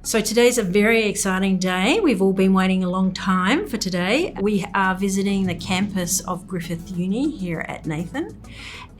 So today's a very exciting day. We've all been waiting a long time for today. We are visiting the campus of Griffith Uni here at Nathan,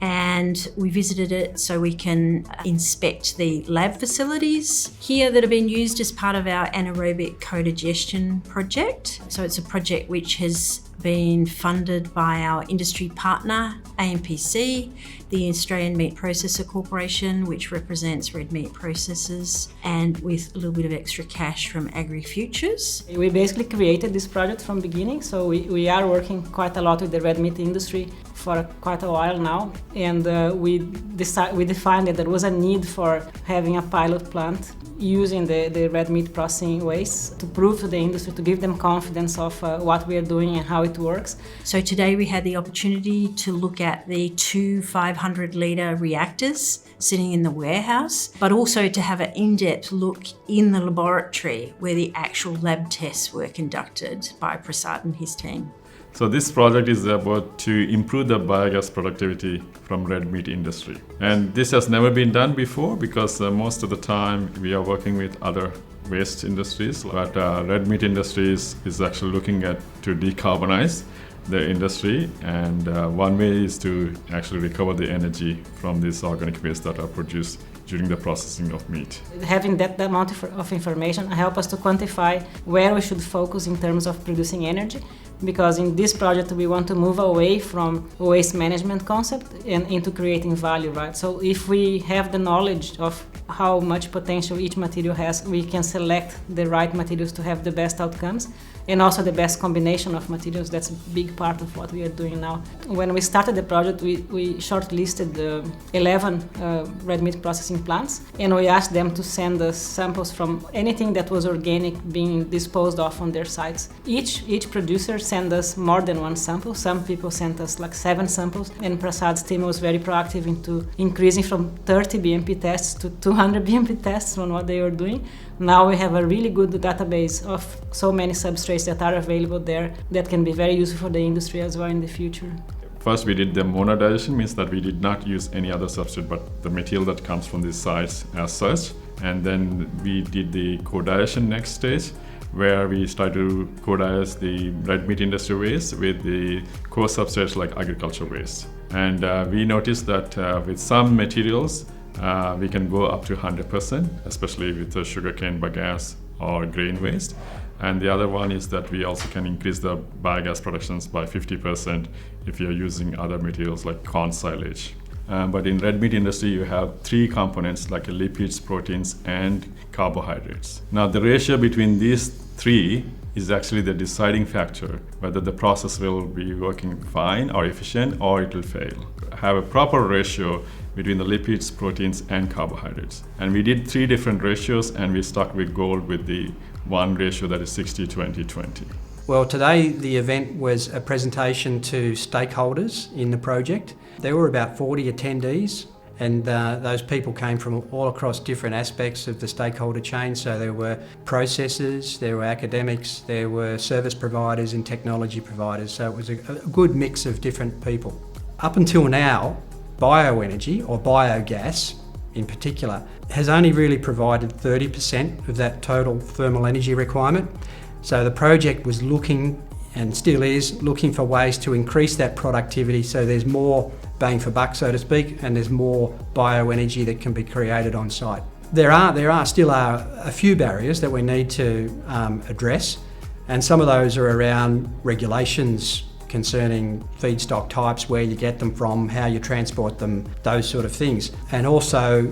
and we visited it so we can inspect the lab facilities here that have been used as part of our anaerobic co-digestion project. So it's a project which has been funded by our industry partner, AMPC, the Australian Meat Processor Corporation, which represents red meat processors, and with a little bit of extra cash from AgriFutures. We basically created this project from the beginning, so we are working quite a lot with the red meat industry for quite a while now, and we defined that there was a need for having a pilot plant using the red meat processing waste to prove to the industry, to give them confidence of what we are doing and how it works. So today we had the opportunity to look at the two 500-litre reactors sitting in the warehouse, but also to have an in-depth look in the laboratory where the actual lab tests were conducted by Prasad and his team. So this project is about to improve the biogas productivity from red meat industry. And this has never been done before because most of the time we are working with other waste industries. But red meat industries is actually looking at to decarbonize the industry, and one way is to actually recover the energy from these organic waste that are produced during the processing of meat. Having that amount of information helps us to quantify where we should focus in terms of producing energy, because in this project we want to move away from waste management concept and into creating value, right? So if we have the knowledge of how much potential each material has, we can select the right materials to have the best outcomes and also the best combination of materials. That's a big part of what we are doing now. When we started the project, we shortlisted 11 red meat processing plants, and we asked them to send us samples from anything that was organic being disposed of on their sites. Each producer sent us more than one sample. Some people sent us like 7 samples, and Prasad's team was very proactive into increasing from 30 BMP tests to 200 BMP tests on what they were doing. Now we have a really good database of so many substrates that are available there that can be very useful for the industry as well in the future. First, we did the monodigestion, means that we did not use any other substrate but the material that comes from these sites as such. And then we did the co-digestion next stage, where we started to co-digest the red meat industry waste with the core substrates like agriculture waste. And we noticed that with some materials, we can go up to 100%, especially with the sugarcane bagasse or grain waste. And the other one is that we also can increase the biogas productions by 50% if you're using other materials like corn silage. But in red meat industry, you have 3 components like lipids, proteins, and carbohydrates. Now the ratio between these 3 is actually the deciding factor whether the process will be working fine or efficient or it will fail. Have a proper ratio between the lipids, proteins, and carbohydrates. And we did 3 different ratios, and we stuck with gold with the one ratio that is 60-20-20. Well, today the event was a presentation to stakeholders in the project. There were about 40 attendees, and those people came from all across different aspects of the stakeholder chain. So there were processors, there were academics, there were service providers and technology providers. So it was a good mix of different people. Up until now, bioenergy, or biogas in particular, has only really provided 30% of that total thermal energy requirement. So the project was looking, and still is, looking for ways to increase that productivity so there's more bang for buck, so to speak, and there's more bioenergy that can be created on site. There are still a few barriers that we need to address, and some of those are around regulations concerning feedstock types, where you get them from, how you transport them, those sort of things. And also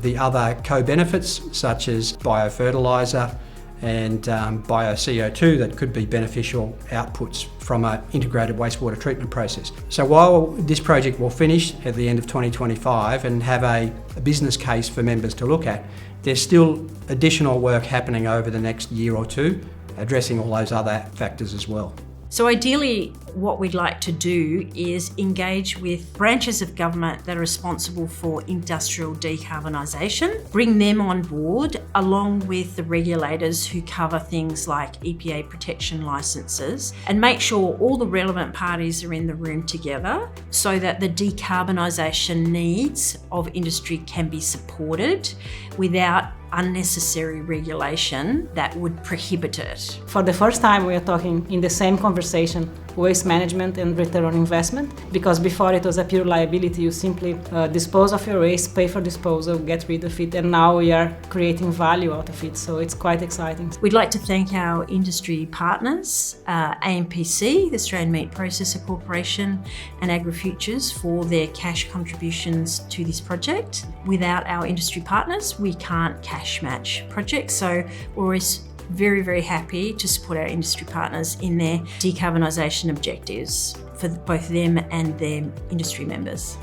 the other co-benefits such as biofertiliser and bio-CO2 that could be beneficial outputs from an integrated wastewater treatment process. So while this project will finish at the end of 2025 and have a business case for members to look at, there's still additional work happening over the next year or 2, addressing all those other factors as well. So ideally, what we'd like to do is engage with branches of government that are responsible for industrial decarbonisation, bring them on board along with the regulators who cover things like EPA protection licences, and make sure all the relevant parties are in the room together so that the decarbonisation needs of industry can be supported without unnecessary regulation that would prohibit it. For the first time, we are talking in the same conversation waste management and return on investment, because before it was a pure liability. You simply dispose of your waste, pay for disposal, get rid of it, and now we are creating value out of it. So it's quite exciting. We'd like to thank our industry partners, AMPC, the Australian Meat Processor Corporation, and AgriFutures for their cash contributions to this project. Without our industry partners, we can't cash match projects, so we're always very, very happy to support our industry partners in their decarbonisation objectives for both them and their industry members.